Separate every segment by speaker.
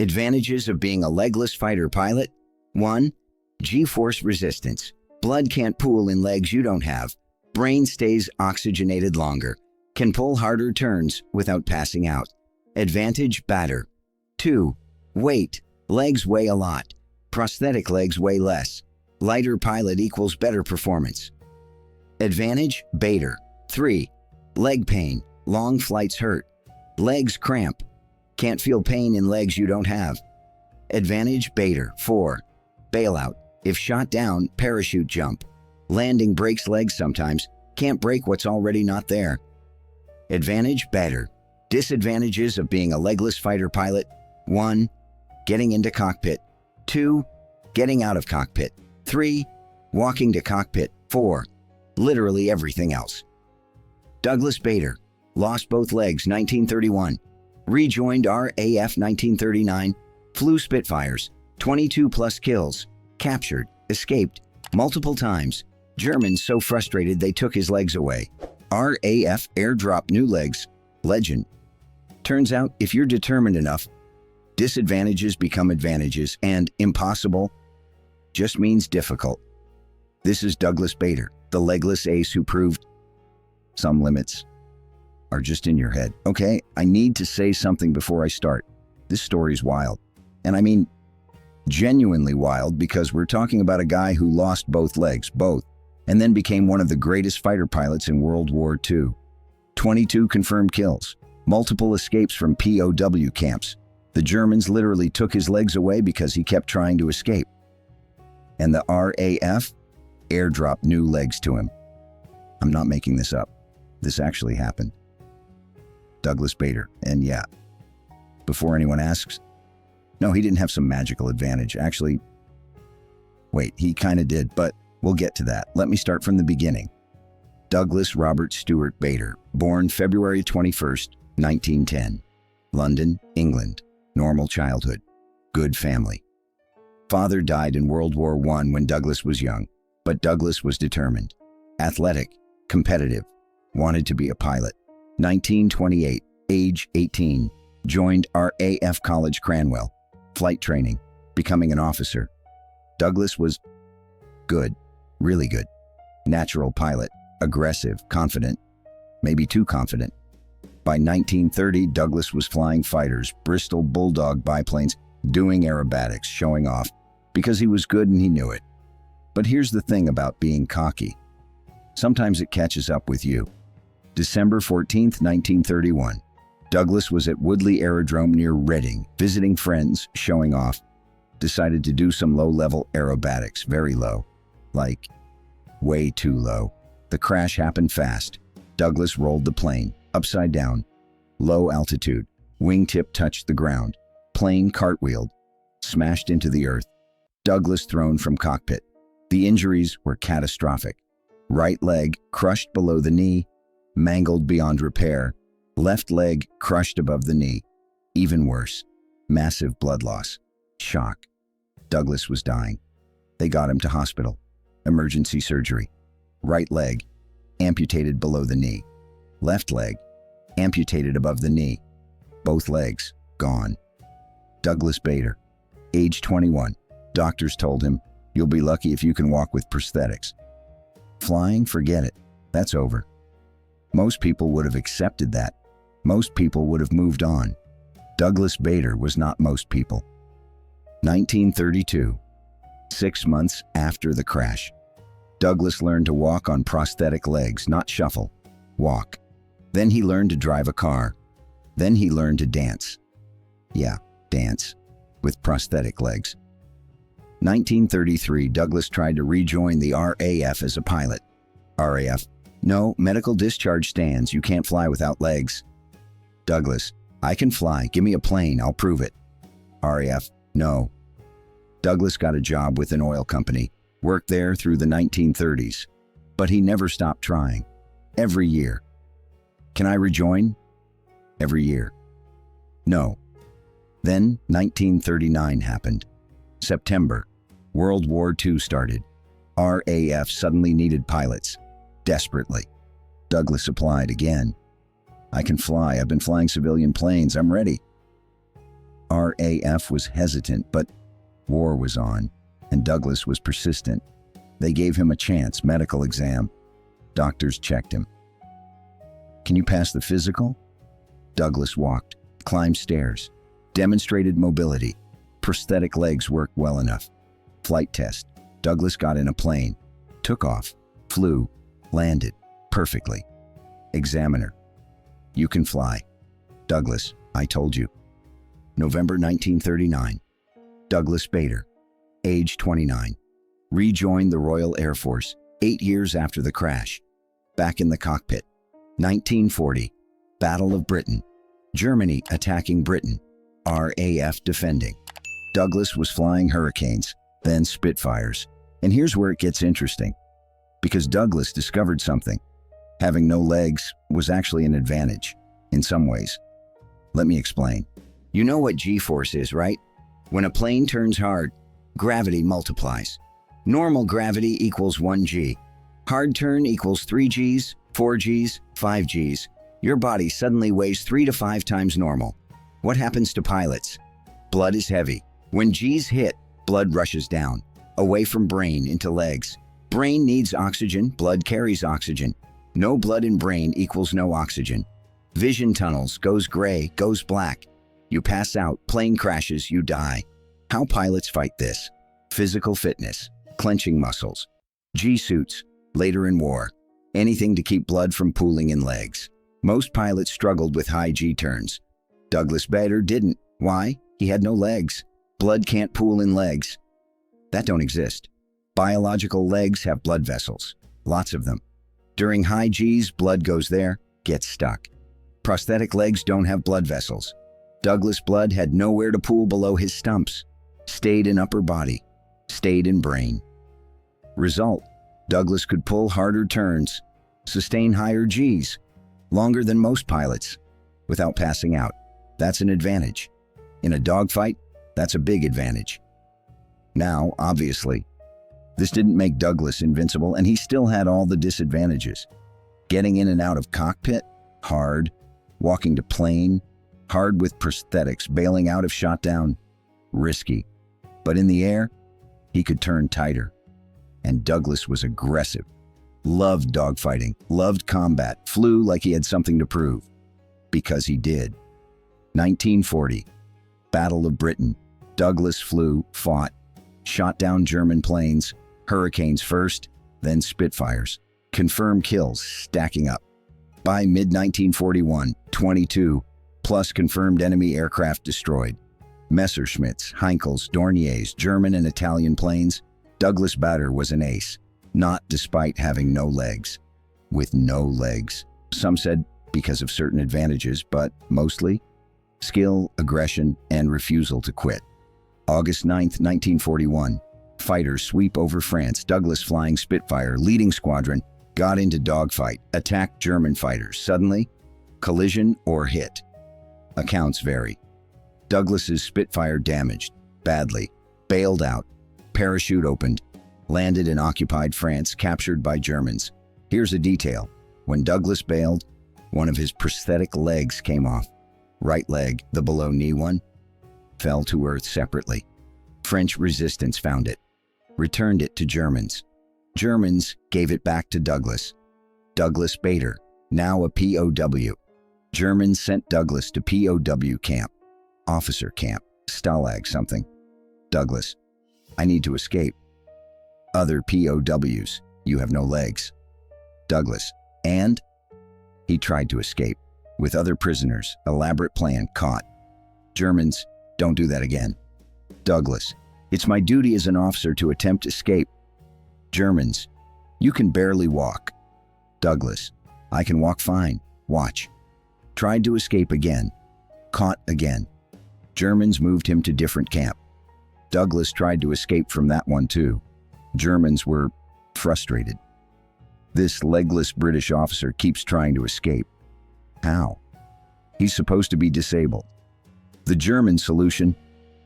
Speaker 1: Advantages of being a legless fighter pilot. 1. G-force resistance. Blood can't pool in legs you don't have. Brain stays oxygenated longer. Can pull harder turns without passing out. Advantage batter. 2. Weight. Legs weigh a lot. Prosthetic legs weigh less. Lighter pilot equals better performance. Advantage baiter. 3. Leg pain. Long flights hurt. Legs cramp. Can't feel pain in legs you don't have. Advantage baiter. 4. Bailout. If shot down, parachute jump. Landing breaks legs sometimes. Can't break what's already not there. Advantage batter. Disadvantages of being a legless fighter pilot. 1. Getting into cockpit. 2. Getting out of cockpit. 3. Walking to cockpit. 4. Literally everything else. Douglas Bader. Lost both legs 1931. Rejoined RAF 1939. Flew Spitfires. 22 plus kills. Captured. Escaped. Multiple times. Germans so frustrated they took his legs away. RAF Airdropped new legs. Legend. Turns out, if you're determined enough, disadvantages become advantages, and impossible just means difficult. This is Douglas Bader, the legless ace who proved some limits are just in your head. Okay, I need to say something before I start. This story's wild. And I mean, genuinely wild, because we're talking about a guy who lost both legs, and then became one of the greatest fighter pilots in World War II. 22 confirmed kills, multiple escapes from POW camps. The Germans literally took his legs away because he kept trying to escape. And the RAF airdropped new legs to him. I'm not making this up. This actually happened. Douglas Bader. And yeah, before anyone asks, no, he didn't have some magical advantage. Actually, wait, he kind of did, but we'll get to that. Let me start from the beginning. Douglas Robert Stewart Bader, born February 21st, 1910. London, England. Normal childhood. Good family. Father died in World War I when Douglas was young, but Douglas was determined. Athletic, competitive, wanted to be a pilot. 1928, age 18, joined RAF College Cranwell. Flight training, becoming an officer. Douglas was good, really good. Natural pilot, aggressive, confident, maybe too confident. By 1930, Douglas was flying fighters, Bristol Bulldog biplanes, doing aerobatics, showing off, because he was good and he knew it. But here's the thing about being cocky. Sometimes it catches up with you. December 14th, 1931. Douglas was at Woodley Aerodrome near Reading, visiting friends, showing off. Decided to do some low-level aerobatics, very low. Like, way too low. The crash happened fast. Douglas rolled the plane, upside down. Low altitude. Wingtip touched the ground. Plane cartwheeled. Smashed into the earth. Douglas thrown from cockpit. The injuries were catastrophic. Right leg crushed below the knee, mangled beyond repair. Left leg crushed above the knee. Even worse, massive blood loss. Shock. Douglas was dying. They got him to hospital. Emergency surgery. Right leg, amputated below the knee. Left leg, amputated above the knee. Both legs, gone. Douglas Bader, age 21. Doctors told him, "You'll be lucky if you can walk with prosthetics." Flying, forget it. That's over. Most people would have accepted that. Most people would have moved on. Douglas Bader was not most people. 1932, 6 months after the crash. Douglas learned to walk on prosthetic legs, not shuffle. Walk. Then he learned to drive a car. Then he learned to dance. Yeah, dance. With prosthetic legs. 1933, Douglas tried to rejoin the RAF as a pilot. RAF. No, medical discharge stands. You can't fly without legs. Douglas. I can fly. Give me a plane. I'll prove it. RAF. No. Douglas got a job with an oil company. Worked there through the 1930s. But he never stopped trying. Every year. Can I rejoin? Every year. No. Then 1939 happened. September. World War II started. RAF suddenly needed pilots. Desperately. Douglas applied again. I can fly. I've been flying civilian planes. I'm ready. RAF was hesitant, but war was on, and Douglas was persistent. They gave him a chance, medical exam. Doctors checked him. Can you pass the physical? Douglas walked, climbed stairs, demonstrated mobility. Prosthetic legs worked well enough. Flight test. Douglas got in a plane, took off, flew, landed perfectly. Examiner. You can fly. Douglas, I told you. November 1939. Douglas Bader, age 29. Rejoined the Royal Air Force 8 years after the crash. Back in the cockpit. 1940. Battle of Britain. Germany attacking Britain. RAF defending. Douglas was flying Hurricanes, then Spitfires. And here's where it gets interesting. Because Douglas discovered something. Having no legs was actually an advantage, in some ways. Let me explain. You know what G-force is, right? When a plane turns hard, gravity multiplies. Normal gravity equals 1G. Hard turn equals 3Gs, 4Gs, 5Gs. Your body suddenly weighs 3 to 5 times normal. What happens to pilots? Blood is heavy. When G's hit, blood rushes down, away from brain into legs. Brain needs oxygen, blood carries oxygen. No blood in brain equals no oxygen. Vision tunnels, goes gray, goes black. You pass out, plane crashes, you die. How pilots fight this? Physical fitness, clenching muscles, G-suits, later in war, anything to keep blood from pooling in legs. Most pilots struggled with high G turns. Douglas Bader didn't. Why? He had no legs. Blood can't pool in legs. That don't exist. Biological legs have blood vessels, lots of them. During high Gs, blood goes there, gets stuck. Prosthetic legs don't have blood vessels. Douglas' blood had nowhere to pool below his stumps. Stayed in upper body, stayed in brain. Result, Douglas could pull harder turns, sustain higher Gs, longer than most pilots, without passing out. That's an advantage. In a dogfight, that's a big advantage. Now, obviously, this didn't make Douglas invincible, and he still had all the disadvantages. Getting in and out of cockpit, hard. Walking to plane, hard with prosthetics. Bailing out if shot down, risky. But in the air, he could turn tighter. And Douglas was aggressive. Loved dogfighting, loved combat, flew like he had something to prove. Because he did. 1940, Battle of Britain. Douglas flew, fought, shot down German planes, Hurricanes first, then Spitfires. Confirmed kills stacking up. By mid-1941, 22, plus confirmed enemy aircraft destroyed. Messerschmitts, Heinkels, Dorniers, German and Italian planes. Douglas Bader was an ace, not despite having no legs. With no legs. Some said because of certain advantages, but mostly skill, aggression, and refusal to quit. August 9, 1941, fighters sweep over France. Douglas flying Spitfire, leading squadron, got into dogfight, attacked German fighters. Suddenly, collision or hit. Accounts vary. Douglas's Spitfire damaged, badly, bailed out, parachute opened, landed in occupied France, captured by Germans. Here's a detail. When Douglas bailed, one of his prosthetic legs came off. Right leg, the below knee one, fell to earth separately. French resistance found it, returned it to Germans. Germans gave it back to Douglas. Douglas Bader, now a POW. Germans sent Douglas to POW camp, officer camp, Stalag something. Douglas, I need to escape. Other POWs, you have no legs. Douglas, and? He tried to escape. With other prisoners, elaborate plan, caught. Germans, don't do that again. Douglas, it's my duty as an officer to attempt escape. Germans, you can barely walk. Douglas, I can walk fine, watch. Tried to escape again, caught again. Germans moved him to different camp. Douglas tried to escape from that one too. Germans were frustrated. This legless British officer keeps trying to escape. How? He's supposed to be disabled. The German solution,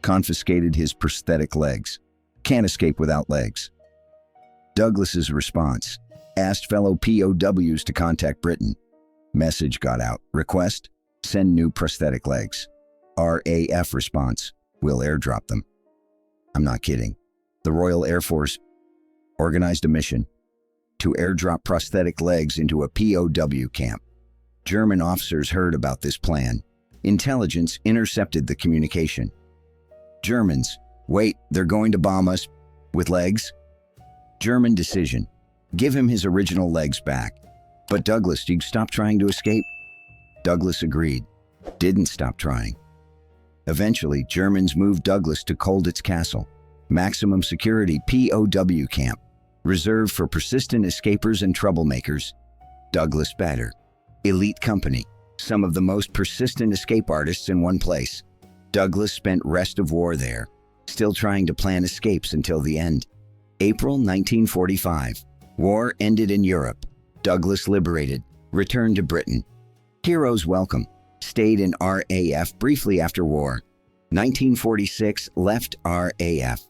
Speaker 1: confiscated his prosthetic legs. Can't escape without legs. Douglas's response, asked fellow POWs to contact Britain. Message got out. Request, send new prosthetic legs. RAF response: we'll airdrop them. I'm not kidding. The Royal Air Force organized a mission to airdrop prosthetic legs into a POW camp. German officers heard about this plan. Intelligence intercepted the communication. Germans: wait, they're going to bomb us with legs? German decision: give him his original legs back. But Douglas, you stop trying to escape? Douglas agreed, didn't stop trying. Eventually, Germans moved Douglas to Colditz Castle, maximum security POW camp, reserved for persistent escapers and troublemakers. Douglas Bader, elite company, some of the most persistent escape artists in one place. Douglas spent rest of war there, still trying to plan escapes until the end. April 1945. War ended in Europe. Douglas liberated, returned to Britain. Heroes welcome. Stayed in RAF briefly after war. 1946, left RAF.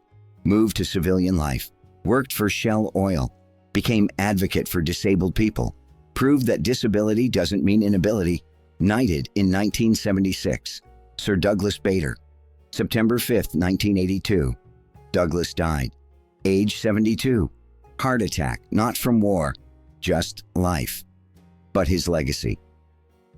Speaker 1: Moved to civilian life. Worked for Shell Oil. Became advocate for disabled people. Proved that disability doesn't mean inability. Knighted in 1976. Sir Douglas Bader. September 5, 1982. Douglas died. Age 72. Heart attack, not from war, just life. But his legacy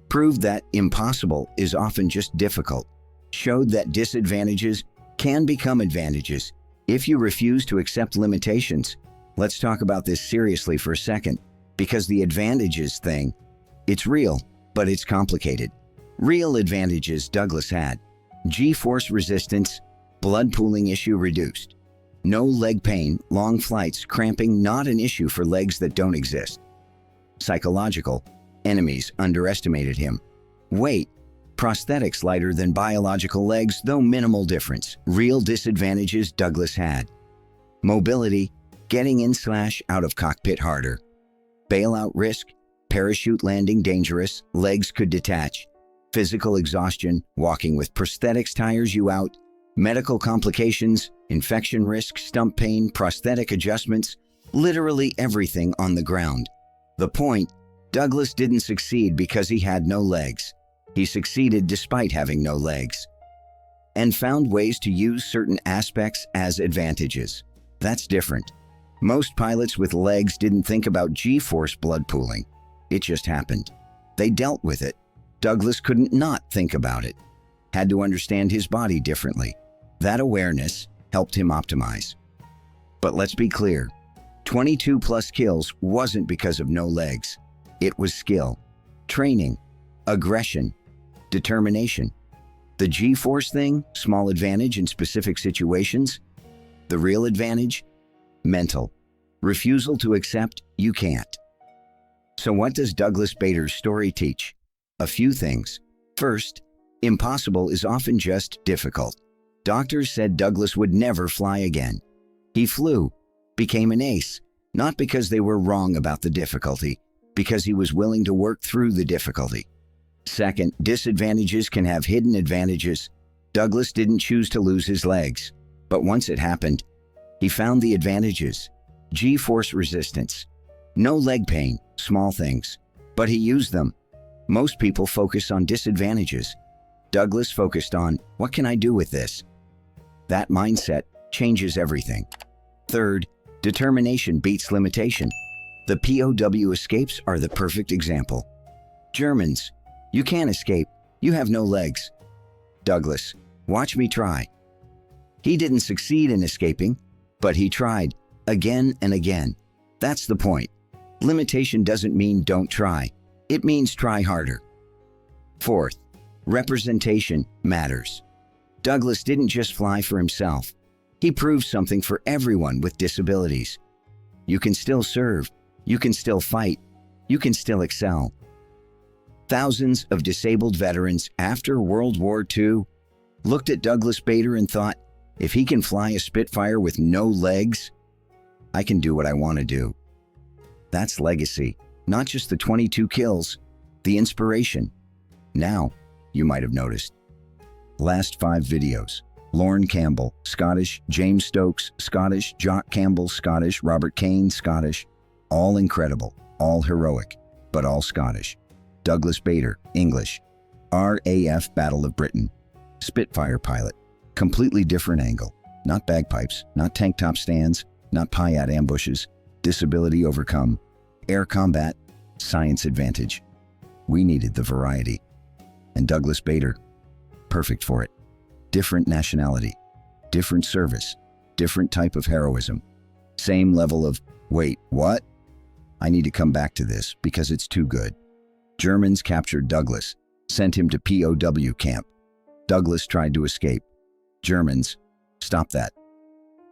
Speaker 1: proved that impossible is often just difficult. Showed that disadvantages can become advantages if you refuse to accept limitations. Let's talk about this seriously for a second, because the advantages thing, it's real, but it's complicated. Real advantages Douglas had: G-force resistance, blood pooling issue reduced. No leg pain, long flights, cramping not an issue for legs that don't exist. Psychological, enemies underestimated him. Weight, prosthetics lighter than biological legs, though minimal difference. Real disadvantages Douglas had: mobility, getting in/out of cockpit harder. Bailout risk, parachute landing dangerous, legs could detach. Physical exhaustion, walking with prosthetics tires you out. Medical complications, infection risk, stump pain, prosthetic adjustments, literally everything on the ground. The point: Douglas didn't succeed because he had no legs. He succeeded despite having no legs, and found ways to use certain aspects as advantages. That's different. Most pilots with legs didn't think about G-force blood pooling. It just happened. They dealt with it. Douglas couldn't not think about it. Had to understand his body differently. That awareness helped him optimize. But let's be clear, 22 plus kills wasn't because of no legs. It was skill, training, aggression, determination. The G-force thing, small advantage in specific situations. The real advantage, mental. Refusal to accept you can't. So what does Douglas Bader's story teach? A few things. First, impossible is often just difficult. Doctors said Douglas would never fly again. He flew, became an ace, not because they were wrong about the difficulty, because he was willing to work through the difficulty. Second, disadvantages can have hidden advantages. Douglas didn't choose to lose his legs, but once it happened, he found the advantages. G-force resistance. No leg pain, small things, but he used them. Most people focus on disadvantages. Douglas focused on, what can I do with this? That mindset changes everything. Third, determination beats limitation. The POW escapes are the perfect example. Germans: you can't escape, you have no legs. Douglas: watch me try. He didn't succeed in escaping, but he tried again and again. That's the point. Limitation doesn't mean don't try. It means try harder. Fourth, representation matters. Douglas didn't just fly for himself. He proved something for everyone with disabilities. You can still serve, you can still fight, you can still excel. Thousands of disabled veterans after World War II looked at Douglas Bader and thought, if he can fly a Spitfire with no legs, I can do what I want to do. That's legacy, not just the 22 kills, the inspiration. Now, you might have noticed. Last 5 videos. Lorne Campbell, Scottish. James Stokes, Scottish. Jock Campbell, Scottish. Robert Kane, Scottish. All incredible, all heroic, but all Scottish. Douglas Bader, English. RAF Battle of Britain. Spitfire pilot. Completely different angle. Not bagpipes, not tank top stands, not POW ambushes. Disability overcome. Air combat. Science advantage. We needed the variety. And Douglas Bader, perfect for it. Different nationality, different service, different type of heroism. Same level of, wait, what? I need to come back to this because it's too good. Germans captured Douglas, sent him to POW camp. Douglas tried to escape. Germans, stop that.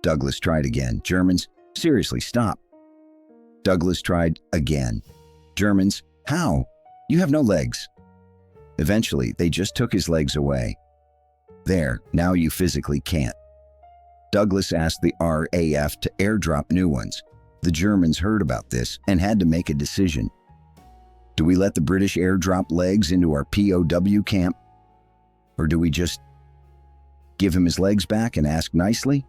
Speaker 1: Douglas tried again. Germans, seriously, stop. Douglas tried again. Germans, how? You have no legs. Eventually, they just took his legs away. There, now you physically can't. Douglas asked the RAF to airdrop new ones. The Germans heard about this and had to make a decision. Do we let the British airdrop legs into our POW camp? Or do we just give him his legs back and ask nicely?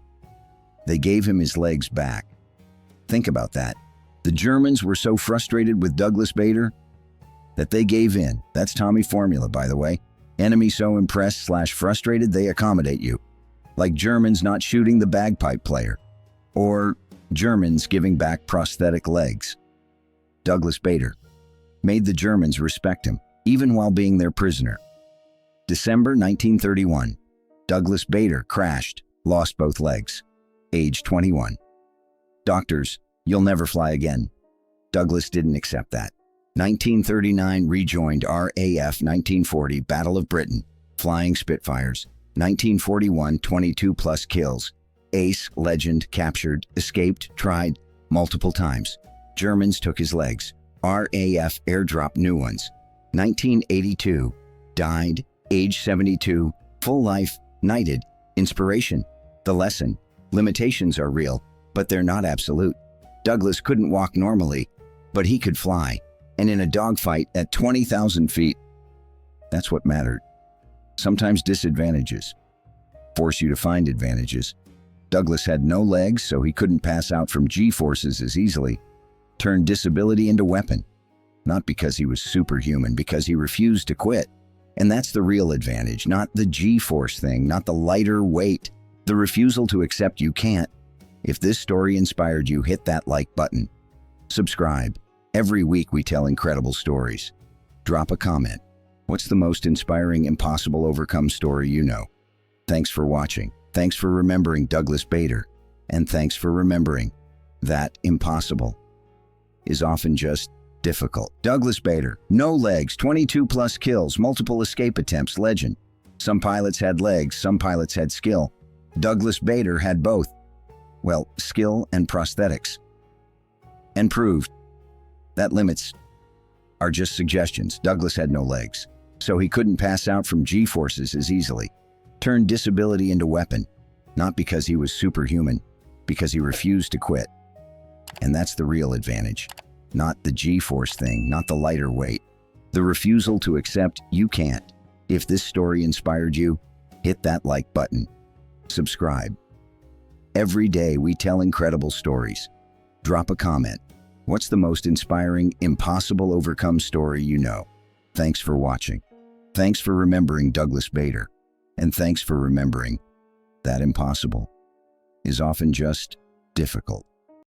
Speaker 1: They gave him his legs back. Think about that. The Germans were so frustrated with Douglas Bader that they gave in. That's Tommy formula, by the way. Enemy so impressed/frustrated they accommodate you. Like Germans not shooting the bagpipe player. Or Germans giving back prosthetic legs. Douglas Bader made the Germans respect him, even while being their prisoner. December 1931. Douglas Bader crashed, lost both legs. Age 21. Doctors, you'll never fly again. Douglas didn't accept that. 1939 Rejoined RAF. 1940 Battle of Britain, Flying Spitfires. 1941 22 plus kills. Ace, legend, captured, escaped, tried, multiple times. Germans took his legs. RAF airdropped new ones. 1982 died, age 72, full life, knighted, inspiration. The lesson, limitations are real, but they're not absolute. Douglas couldn't walk normally, but he could fly. And in a dogfight at 20,000 feet, that's what mattered. Sometimes disadvantages force you to find advantages. Douglas had no legs, so he couldn't pass out from G-forces as easily. Turned disability into weapon. Not because he was superhuman, because he refused to quit. And that's the real advantage, not the G-force thing, not the lighter weight, the refusal to accept you can't. If this story inspired you, hit that like button. Subscribe. Every week we tell incredible stories. Drop a comment. What's the most inspiring, impossible overcome story you know? Thanks for watching. Thanks for remembering Douglas Bader. And thanks for remembering that impossible is often just difficult. Douglas Bader, no legs, 22 plus kills, multiple escape attempts, legend. Some pilots had legs, some pilots had skill. Douglas Bader had both. Well, skill and prosthetics. And proved that limits are just suggestions. Douglas had no legs, so he couldn't pass out from G-forces as easily. Turned disability into weapon, not because he was superhuman, because he refused to quit. And that's the real advantage. Not the G-force thing, not the lighter weight. The refusal to accept you can't. If this story inspired you, hit that like button. Subscribe. Every day we tell incredible stories. Drop a comment. What's the most inspiring, impossible overcome story you know? Thanks for watching. Thanks for remembering Douglas Bader. And thanks for remembering that impossible is often just difficult.